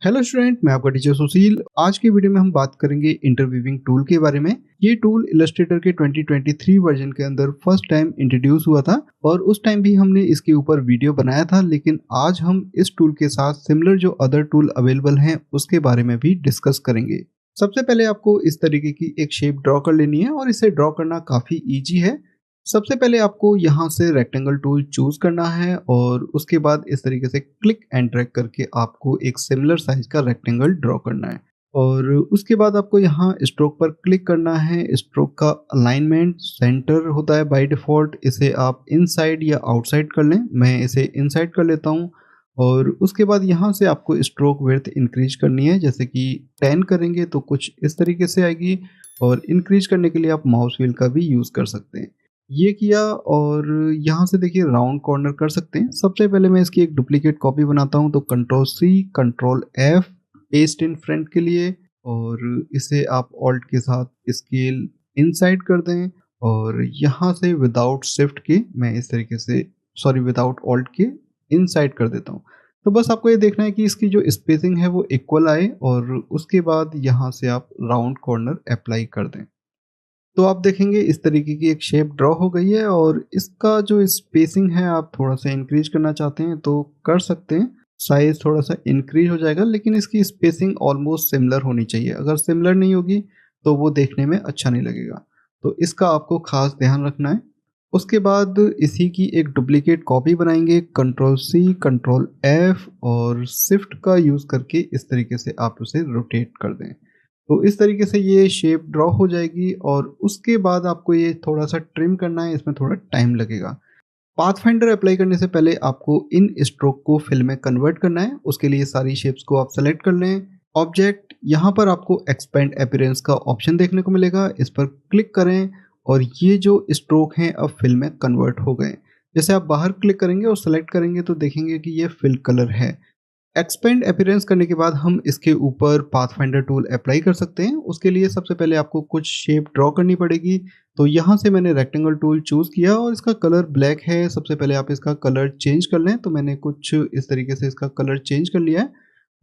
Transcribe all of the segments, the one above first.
Hello student, मैं आपका teacher सुशील। आज की वीडियो में हम बात करेंगे इंटरवीविंग टूल के बारे में। ये टूल इलस्ट्रेटर के 2023 वर्जन के अंदर फर्स्ट टाइम इंट्रोड्यूस हुआ था और उस टाइम भी हमने इसके ऊपर वीडियो बनाया था, लेकिन आज हम इस टूल के साथ सिमिलर जो अदर टूल अवेलेबल हैं उसके बारे में भी डिस्कस करेंगे। सबसे पहले आपको इस तरीके की एक शेप ड्रॉ कर लेनी है और इसे ड्रॉ करना काफ़ी ईजी है। सबसे पहले आपको यहाँ से रेक्टेंगल टूल चूज करना है और उसके बाद इस तरीके से क्लिक एंड ड्रैग करके आपको एक सिमिलर साइज का रेक्टेंगल ड्रॉ करना है। और उसके बाद आपको यहाँ स्ट्रोक पर क्लिक करना है। स्ट्रोक का अलाइनमेंट सेंटर होता है बाय डिफ़ॉल्ट, इसे आप इनसाइड या आउटसाइड कर लें। मैं इसे इनसाइड कर लेता हूँ। और उसके बाद यहाँ से आपको स्ट्रोक विड्थ इंक्रीज करनी है, जैसे कि 10 करेंगे तो कुछ इस तरीके से आएगी। और इंक्रीज करने के लिए आप माउस व्हील का भी यूज़ कर सकते हैं। ये किया और यहाँ से देखिए राउंड कॉर्नर कर सकते हैं। सबसे पहले मैं इसकी एक डुप्लीकेट कॉपी बनाता हूँ, तो control C control F paste in front के लिए, और इसे आप ऑल्ट के साथ स्केल इनसाइड कर दें। और यहाँ से विदाउट शिफ्ट के मैं इस तरीके से विदाउट ऑल्ट के इनसाइड कर देता हूँ। तो बस आपको ये देखना है कि इसकी जो स्पेसिंग है वो इक्वल आए, और उसके बाद यहाँ से आप राउंड कॉर्नर अप्लाई कर दें। तो आप देखेंगे इस तरीके की एक शेप ड्रॉ हो गई है। और इसका जो स्पेसिंग है आप थोड़ा सा इंक्रीज करना चाहते हैं तो कर सकते हैं। साइज थोड़ा सा इंक्रीज हो जाएगा, लेकिन इसकी स्पेसिंग ऑलमोस्ट सिमिलर होनी चाहिए। अगर सिमिलर नहीं होगी तो वो देखने में अच्छा नहीं लगेगा, तो इसका आपको खास ध्यान रखना है। उसके बाद इसी की एक डुप्लीकेट कॉपी बनाएंगे, कंट्रोल सी कंट्रोल एफ और शिफ्ट का यूज़ करके इस तरीके से आप उसे रोटेट कर दें। तो इस तरीके से ये शेप ड्रॉ हो जाएगी। और उसके बाद आपको ये थोड़ा सा ट्रिम करना है, इसमें थोड़ा टाइम लगेगा। पाथफाइंडर अप्लाई करने से पहले आपको इन स्ट्रोक को फिल में कन्वर्ट करना है। उसके लिए सारी शेप्स को आप सेलेक्ट कर लें। ऑब्जेक्ट, यहाँ पर आपको एक्सपेंड अपीयरेंस का ऑप्शन देखने को मिलेगा, इस पर क्लिक करें और ये जो स्ट्रोक हैं अब फिल में कन्वर्ट हो गए। जैसे आप बाहर क्लिक करेंगे और सेलेक्ट करेंगे तो देखेंगे कि ये फिल कलर है। एक्सपेंड अपीयरेंस करने के बाद हम इसके ऊपर पाथफाइंडर टूल अप्लाई कर सकते हैं। उसके लिए सबसे पहले आपको कुछ शेप ड्रॉ करनी पड़ेगी। तो यहाँ से मैंने रेक्टेंगल टूल चूज़ किया और इसका कलर ब्लैक है। सबसे पहले आप इसका कलर चेंज कर लें, तो मैंने कुछ इस तरीके से इसका कलर चेंज कर लिया है।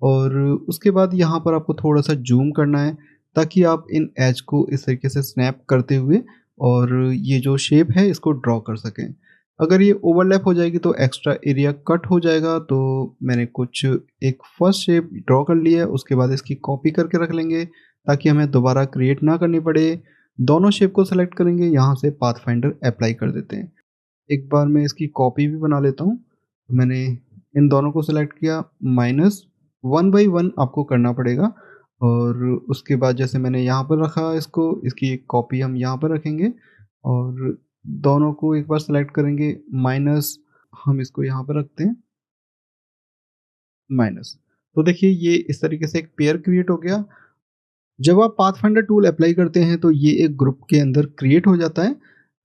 और उसके बाद यहाँ पर आपको थोड़ा सा जूम करना है ताकि आप इन एज को इस तरीके से स्नैप करते हुए और ये जो शेप है इसको ड्रॉ कर सकें। अगर ये ओवरलैप हो जाएगी तो एक्स्ट्रा एरिया कट हो जाएगा। तो मैंने कुछ एक फर्स्ट शेप ड्रॉ कर लिया है, उसके बाद इसकी कॉपी करके रख लेंगे ताकि हमें दोबारा क्रिएट ना करनी पड़े। दोनों शेप को सेलेक्ट करेंगे, यहाँ से पाथफाइंडर अप्लाई कर देते हैं। एक बार मैं इसकी कॉपी भी बना लेता हूँ। मैंने इन दोनों को सेलेक्ट किया, माइनस 1/1 आपको करना पड़ेगा। और उसके बाद जैसे मैंने यहाँ पर रखा इसको, इसकी एक कॉपी हम यहाँ पर रखेंगे और दोनों को एक बार सेलेक्ट करेंगे, माइनस हम इसको यहाँ पर रखते हैं, माइनस। तो देखिए ये इस तरीके से एक पेयर क्रिएट हो गया। जब आप पाथफाइंडर टूल अप्लाई करते हैं तो ये एक ग्रुप के अंदर क्रिएट हो जाता है।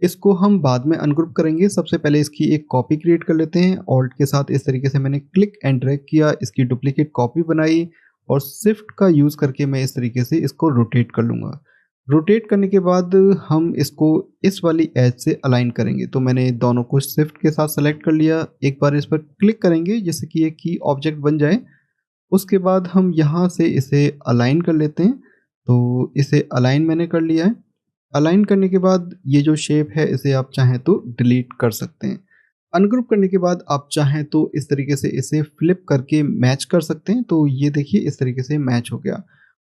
इसको हम बाद में अनग्रुप करेंगे। सबसे पहले इसकी एक कॉपी क्रिएट कर लेते हैं। ऑल्ट के साथ इस तरीके से मैंने क्लिक एंड ड्रैग किया, इसकी डुप्लीकेट कॉपी बनाई और शिफ्ट का यूज़ करके मैं इस तरीके से इसको रोटेट कर लूँगा। रोटेट करने के बाद हम इसको इस वाली एज से अलाइन करेंगे। तो मैंने दोनों को शिफ्ट के साथ सेलेक्ट कर लिया। एक बार इस पर क्लिक करेंगे जिससे कि एक की ऑब्जेक्ट बन जाए। उसके बाद हम यहाँ से इसे अलाइन कर लेते हैं। तो इसे अलाइन मैंने कर लिया है। अलाइन करने के बाद ये जो शेप है इसे आप चाहें तो डिलीट कर सकते हैं। अनग्रुप करने के बाद आप चाहें तो इस तरीके से इसे फ्लिप करके मैच कर सकते हैं। तो ये देखिए इस तरीके से मैच हो गया।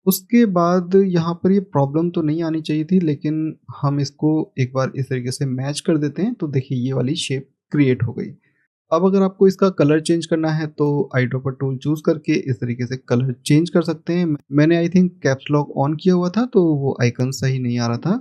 उसके बाद यहाँ पर ये प्रॉब्लम तो नहीं आनी चाहिए थी, लेकिन हम इसको एक बार इस तरीके से मैच कर देते हैं। तो देखिए ये वाली शेप क्रिएट हो गई। अब अगर आपको इसका कलर चेंज करना है तो आई ड्रॉपर टूल चूज करके इस तरीके से कलर चेंज कर सकते हैं। मैंने I think caps lock on किया हुआ था तो वो आइकन सही नहीं आ रहा था।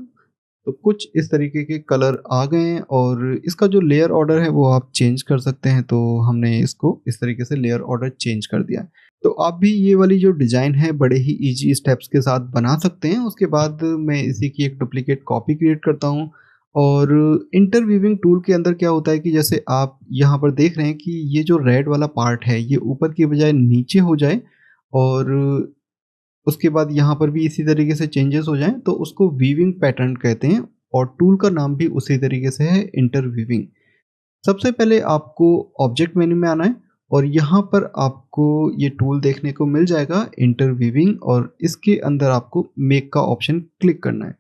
तो कुछ इस तरीके के कलर आ गए हैं और इसका जो लेयर ऑर्डर है वो आप चेंज कर सकते हैं। तो हमने इसको इस तरीके से लेयर ऑर्डर चेंज कर दिया। तो आप भी ये वाली जो डिज़ाइन है बड़े ही इजी स्टेप्स के साथ बना सकते हैं। उसके बाद मैं इसी की एक डुप्लीकेट कॉपी क्रिएट करता हूँ। और इंटरवीविंग टूल के अंदर क्या होता है कि जैसे आप यहाँ पर देख रहे हैं कि ये जो रेड वाला पार्ट है ये ऊपर की बजाय नीचे हो जाए और उसके बाद यहाँ पर भी इसी तरीके से चेंजेस हो जाएँ तो उसको वीविंग पैटर्न कहते हैं। और टूल का नाम भी उसी तरीके से है, इंटरवीविंग। सबसे पहले आपको ऑब्जेक्ट मेन्यू में आना है और यहाँ पर आपको ये टूल देखने को मिल जाएगा इंटरवीविंग, और इसके अंदर आपको मेक का ऑप्शन क्लिक करना है।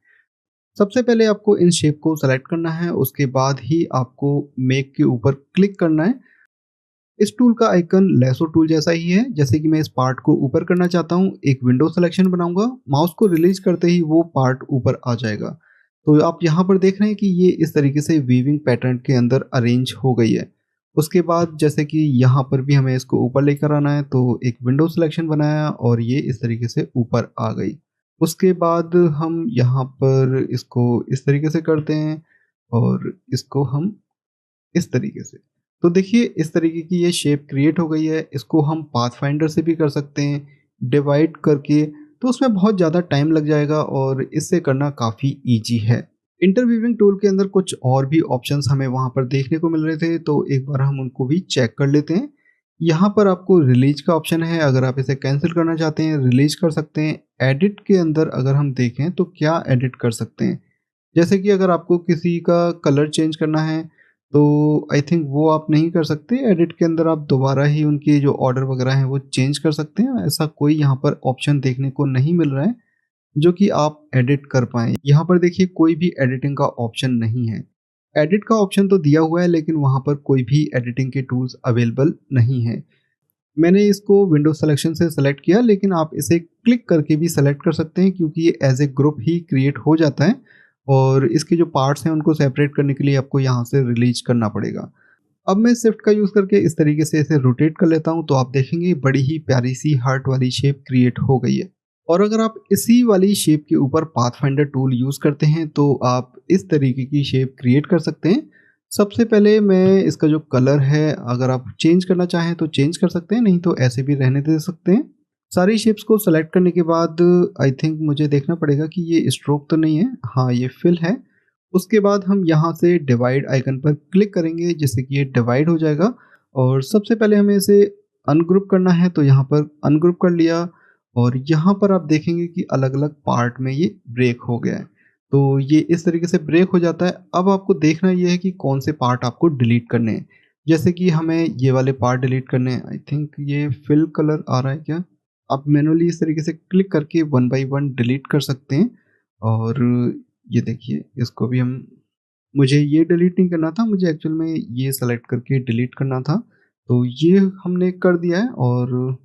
सबसे पहले आपको इन शेप को सेलेक्ट करना है, उसके बाद ही आपको मेक के ऊपर क्लिक करना है। इस टूल का आइकन लेसो टूल जैसा ही है। जैसे कि मैं इस पार्ट को ऊपर करना चाहता हूँ, एक विंडो सिलेक्शन बनाऊंगा, माउस को रिलीज करते ही वो पार्ट ऊपर आ जाएगा। तो आप यहाँ पर देख रहे हैं कि ये इस तरीके से वीविंग पैटर्न के अंदर अरेंज हो गई है। उसके बाद जैसे कि यहाँ पर भी हमें इसको ऊपर लेकर आना है, तो एक विंडो सिलेक्शन बनाया और ये इस तरीके से ऊपर आ गई। उसके बाद हम यहाँ पर इसको इस तरीके से करते हैं और इसको हम इस तरीके से। तो देखिए इस तरीके की ये शेप क्रिएट हो गई है। इसको हम पाथफाइंडर से भी कर सकते हैं डिवाइड करके, तो उसमें बहुत ज़्यादा टाइम लग जाएगा और इससे करना काफ़ी ईजी है। इंटरवीविंग टूल के अंदर कुछ और भी ऑप्शंस हमें वहाँ पर देखने को मिल रहे थे, तो एक बार हम उनको भी चेक कर लेते हैं। यहाँ पर आपको रिलीज का ऑप्शन है, अगर आप इसे कैंसिल करना चाहते हैं रिलीज कर सकते हैं। एडिट के अंदर अगर हम देखें तो क्या एडिट कर सकते हैं, जैसे कि अगर आपको किसी का कलर चेंज करना है तो आई थिंक वो आप नहीं कर सकते। एडिट के अंदर आप दोबारा ही उनके जो ऑर्डर वगैरह हैं वो चेंज कर सकते हैं। ऐसा कोई यहाँ पर ऑप्शन देखने को नहीं मिल रहा है जो कि आप एडिट कर पाएँ। यहाँ पर देखिए कोई भी एडिटिंग का ऑप्शन नहीं है। एडिट का ऑप्शन तो दिया हुआ है लेकिन वहाँ पर कोई भी एडिटिंग के टूल्स अवेलेबल नहीं है। मैंने इसको विंडो सिलेक्शन से सेलेक्ट किया, लेकिन आप इसे क्लिक करके भी सेलेक्ट कर सकते हैं क्योंकि ये एज ए ग्रुप ही क्रिएट हो जाता है और इसके जो पार्ट्स हैं उनको सेपरेट करने के लिए आपको यहाँ से रिलीज करना पड़ेगा। अब मैं शिफ्ट का यूज़ करके इस तरीके से इसे रोटेट कर लेता हूँ, तो आप देखेंगे बड़ी ही प्यारी सी हार्ट वाली शेप क्रिएट हो गई है। और अगर आप इसी वाली शेप के ऊपर पाथफाइंडर टूल यूज़ करते हैं तो आप इस तरीके की शेप क्रिएट कर सकते हैं। सबसे पहले मैं इसका जो कलर है अगर आप चेंज करना चाहें तो चेंज कर सकते हैं, नहीं तो ऐसे भी रहने दे सकते हैं। सारी शेप्स को सेलेक्ट करने के बाद आई थिंक मुझे देखना पड़ेगा कि ये स्ट्रोक तो नहीं है, हाँ ये फिल है। उसके बाद हम यहाँ से डिवाइड आइकन पर क्लिक करेंगे जिससे कि ये डिवाइड हो जाएगा। और सबसे पहले हमें इसे अनग्रुप करना है, तो यहाँ पर अनग्रुप कर लिया और यहाँ पर आप देखेंगे कि अलग अलग पार्ट में ये ब्रेक हो गया है। तो ये इस तरीके से ब्रेक हो जाता है। अब आपको देखना ये है कि कौन से पार्ट आपको डिलीट करने हैं। जैसे कि हमें ये वाले पार्ट डिलीट करने हैं। आई थिंक ये फिल कलर आ रहा है क्या, आप मैनुअली इस तरीके से क्लिक करके वन बाय वन डिलीट कर सकते हैं। और ये देखिए इसको भी हम, मुझे ये डिलीट नहीं करना था, मुझे एक्चुअल में ये सेलेक्ट करके डिलीट करना था। तो ये हमने कर दिया है और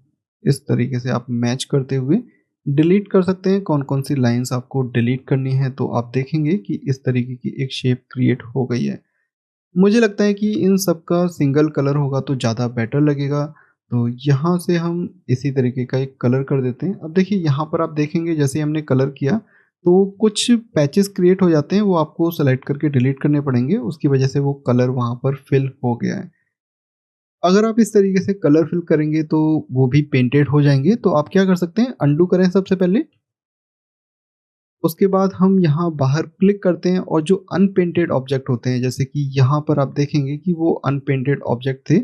इस तरीके से आप मैच करते हुए डिलीट कर सकते हैं कौन कौन सी लाइंस आपको डिलीट करनी है। तो आप देखेंगे कि इस तरीके की एक शेप क्रिएट हो गई है। मुझे लगता है कि इन सब का सिंगल कलर होगा तो ज़्यादा बेटर लगेगा। तो यहाँ से हम इसी तरीके का एक कलर कर देते हैं। अब देखिए यहाँ पर आप देखेंगे जैसे हमने कलर किया तो कुछ पैचेस क्रिएट हो जाते हैं, वो आपको सेलेक्ट करके डिलीट करने पड़ेंगे, उसकी वजह से वो कलर वहाँ पर फिल हो गया है। अगर आप इस तरीके से कलर फिल करेंगे तो वो भी पेंटेड हो जाएंगे। तो आप क्या कर सकते हैं, अंडू करें सबसे पहले। उसके बाद हम यहाँ बाहर क्लिक करते हैं और जो अनपेंटेड ऑब्जेक्ट होते हैं, जैसे कि यहाँ पर आप देखेंगे कि वो अनपेंटेड ऑब्जेक्ट थे,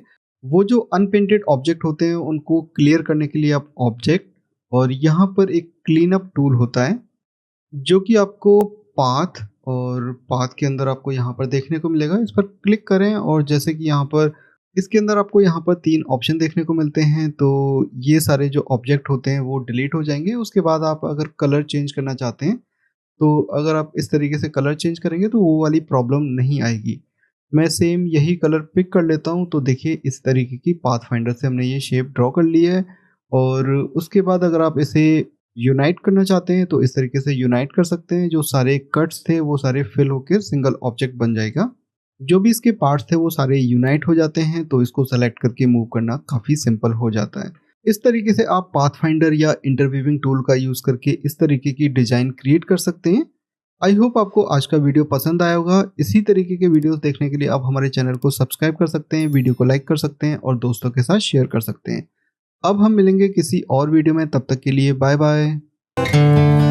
वो जो अनपेंटेड ऑब्जेक्ट होते हैं उनको क्लियर करने के लिए आप ऑब्जेक्ट और यहाँ पर एक क्लीन अप टूल होता है जो कि आपको पाथ, और पाथ के अंदर आपको यहाँ पर देखने को मिलेगा। इस पर क्लिक करें और जैसे कि यहाँ पर इसके अंदर आपको यहाँ पर 3 ऑप्शन देखने को मिलते हैं। तो ये सारे जो ऑब्जेक्ट होते हैं वो डिलीट हो जाएंगे। उसके बाद आप अगर कलर चेंज करना चाहते हैं तो अगर आप इस तरीके से कलर चेंज करेंगे तो वो वाली प्रॉब्लम नहीं आएगी। मैं सेम यही कलर पिक कर लेता हूँ। तो देखिए इस तरीके की पाथफाइंडर से हमने ये शेप ड्रॉ कर ली है। और उसके बाद अगर आप इसे यूनाइट करना चाहते हैं तो इस तरीके से यूनाइट कर सकते हैं। जो सारे कट्स थे वो सारे फिल होकर सिंगल ऑब्जेक्ट बन जाएगा। जो भी इसके पार्ट्स थे वो सारे यूनाइट हो जाते हैं। तो इसको सेलेक्ट करके मूव करना काफ़ी सिंपल हो जाता है। इस तरीके से आप पाथफाइंडर या इंटरवीविंग टूल का यूज़ करके इस तरीके की डिज़ाइन क्रिएट कर सकते हैं। आई होप आपको आज का वीडियो पसंद आया होगा। इसी तरीके के वीडियोस देखने के लिए आप हमारे चैनल को सब्सक्राइब कर सकते हैं, वीडियो को लाइक कर सकते हैं और दोस्तों के साथ शेयर कर सकते हैं। अब हम मिलेंगे किसी और वीडियो में, तब तक के लिए बाय बाय।